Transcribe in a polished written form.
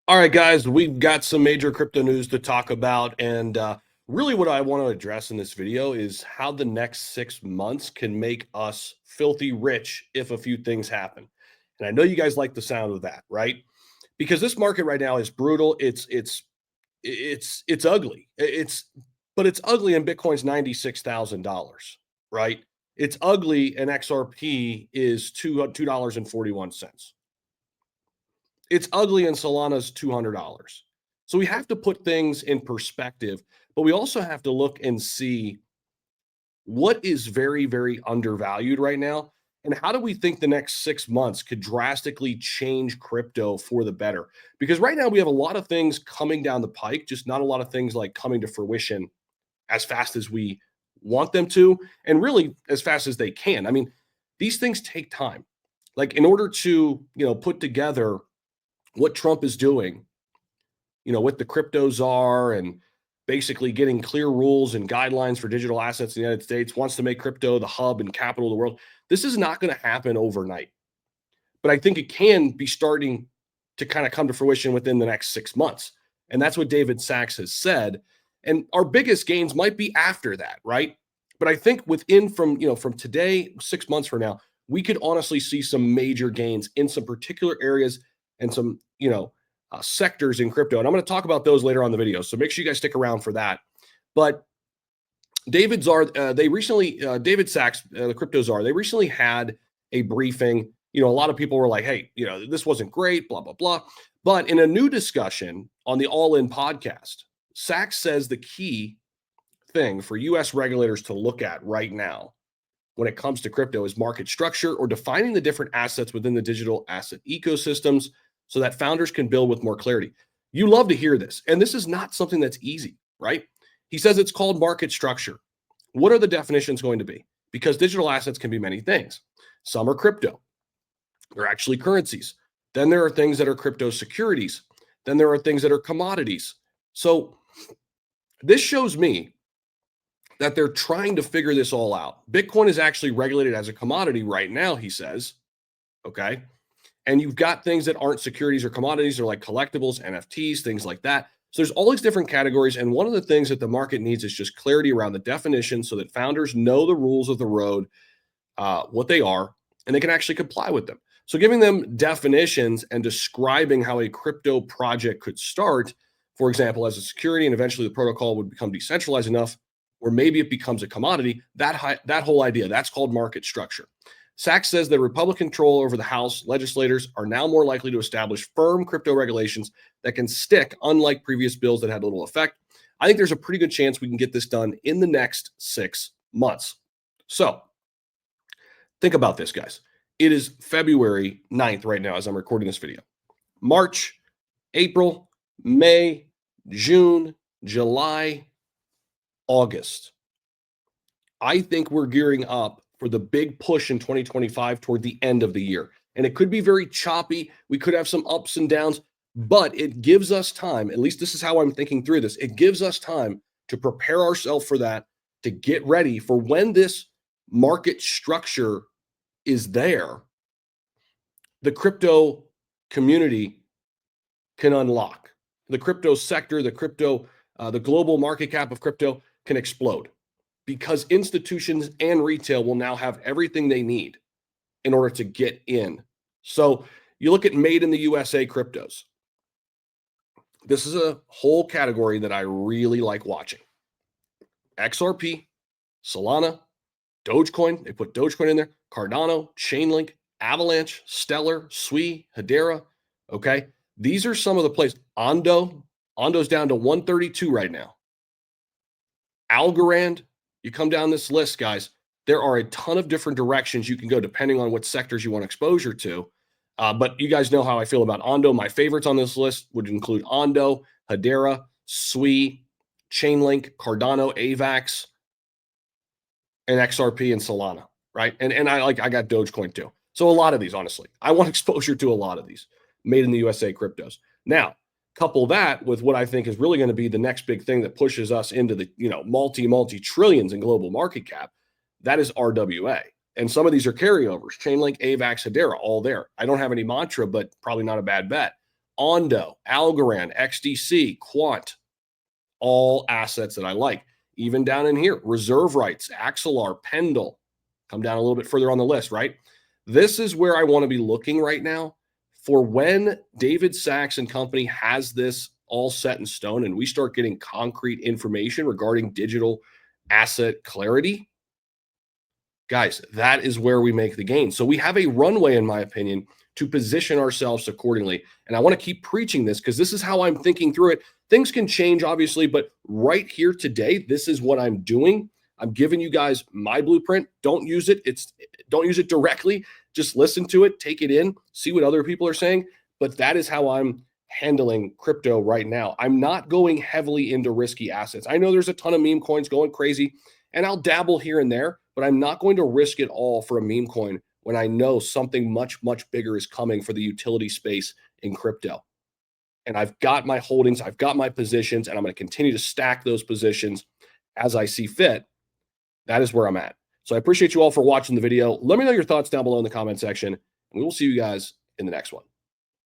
All right, guys, we've got some major crypto news to talk about. And really, what I want to address in this video is how the next 6 months can make us filthy rich if a few things happen. And I know you guys like the sound of that, right? Because this market right now is brutal. It's ugly. But it's ugly, and Bitcoin's $96,000, right? It's ugly, and XRP is $2.41. It's ugly, and Solana's $200. So we have to put things in perspective, but we also have to look and see what is very, very undervalued right now. And how do we think the next 6 months could drastically change crypto for the better? Because right now we have a lot of things coming down the pike, just not a lot of things like coming to fruition as fast as we want them to, and really as fast as they can. I mean, these things take time. Like in order to, put together what Trump is doing, what the cryptos are, and basically getting clear rules and guidelines for digital assets in the United States, wants to make crypto the hub and capital of the world. This is not going to happen overnight, but I think it can be starting to kind of come to fruition within the next 6 months. And that's what David Sachs has said. And our biggest gains might be after that, right? But I think from today, 6 months from now, we could honestly see some major gains in some particular areas and some, sectors in crypto. And I'm going to talk about those later on in the video. So make sure you guys stick around for that. But David Sachs, the crypto czar, they recently had a briefing. A lot of people were like, hey, this wasn't great, blah, blah, blah. But in a new discussion on the All In podcast, Sachs says the key thing for US regulators to look at right now when it comes to crypto is market structure, or defining the different assets within the digital asset ecosystems so that founders can build with more clarity. You love to hear this. And this is not something that's easy, right? He says it's called market structure. What are the definitions going to be? Because digital assets can be many things. Some are crypto. They're actually currencies. Then there are things that are crypto securities. Then there are things that are commodities. So this shows me that they're trying to figure this all out. Bitcoin is actually regulated as a commodity right now, he says. Okay. And you've got things that aren't securities or commodities. They're like collectibles, NFTs, things like that. So there's all these different categories. And one of the things that the market needs is just clarity around the definition so that founders know the rules of the road, what they are, and they can actually comply with them. So giving them definitions and describing how a crypto project could start, for example, as a security, and eventually the protocol would become decentralized enough, or maybe it becomes a commodity, that whole idea, that's called market structure. Sachs says that Republican control over the House legislators are now more likely to establish firm crypto regulations that can stick, unlike previous bills that had little effect. I think there's a pretty good chance we can get this done in the next 6 months. So think about this, guys. It is February 9th right now as I'm recording this video. March, April, May, June, July, August. I think we're gearing up for the big push in 2025 toward the end of the year. And it could be very choppy. We could have some ups and downs, but it gives us time. At least this is how I'm thinking through this. It gives us time to prepare ourselves for that, to get ready for when this market structure is there, the crypto community can unlock. The crypto sector, the global market cap of crypto can explode, because institutions and retail will now have everything they need in order to get in. So you look at made in the USA cryptos. This is a whole category that I really like watching. XRP, Solana, Dogecoin, they put Dogecoin in there, Cardano, Chainlink, Avalanche, Stellar, Sui, Hedera. Okay. These are some of the plays. Ondo's down to 132 right now. Algorand, you come down this list, guys, there are a ton of different directions you can go depending on what sectors you want exposure to. But you guys know how I feel about Ondo. My favorites on this list would include Ondo, Hedera, Sui, Chainlink, Cardano, AVAX, and XRP and Solana, right? And I got Dogecoin too. So a lot of these, honestly, I want exposure to a lot of these made in the USA cryptos. Now, couple that with what I think is really going to be the next big thing that pushes us into the, multi trillions in global market cap. That is RWA. And some of these are carryovers. Chainlink, AVAX, Hedera, all there. I don't have any mantra, but probably not a bad bet. Ondo, Algorand, XDC, Quant, all assets that I like. Even down in here, reserve rights, Axelar, Pendle, come down a little bit further on the list, right? This is where I want to be looking right now for when David Sachs and company has this all set in stone and we start getting concrete information regarding digital asset clarity. Guys, that is where we make the gain. So we have a runway, in my opinion, to position ourselves accordingly. And I want to keep preaching this because this is how I'm thinking through it. Things can change, obviously, but right here today, this is what I'm doing. I'm giving you guys my blueprint. Don't use it. Don't use it directly. Just listen to it, take it in, see what other people are saying. But that is how I'm handling crypto right now. I'm not going heavily into risky assets. I know there's a ton of meme coins going crazy, and I'll dabble here and there, but I'm not going to risk it all for a meme coin when I know something much, much bigger is coming for the utility space in crypto. And I've got my holdings, I've got my positions, and I'm going to continue to stack those positions as I see fit. That is where I'm at. So I appreciate you all for watching the video. Let me know your thoughts down below in the comment section, and we will see you guys in the next one.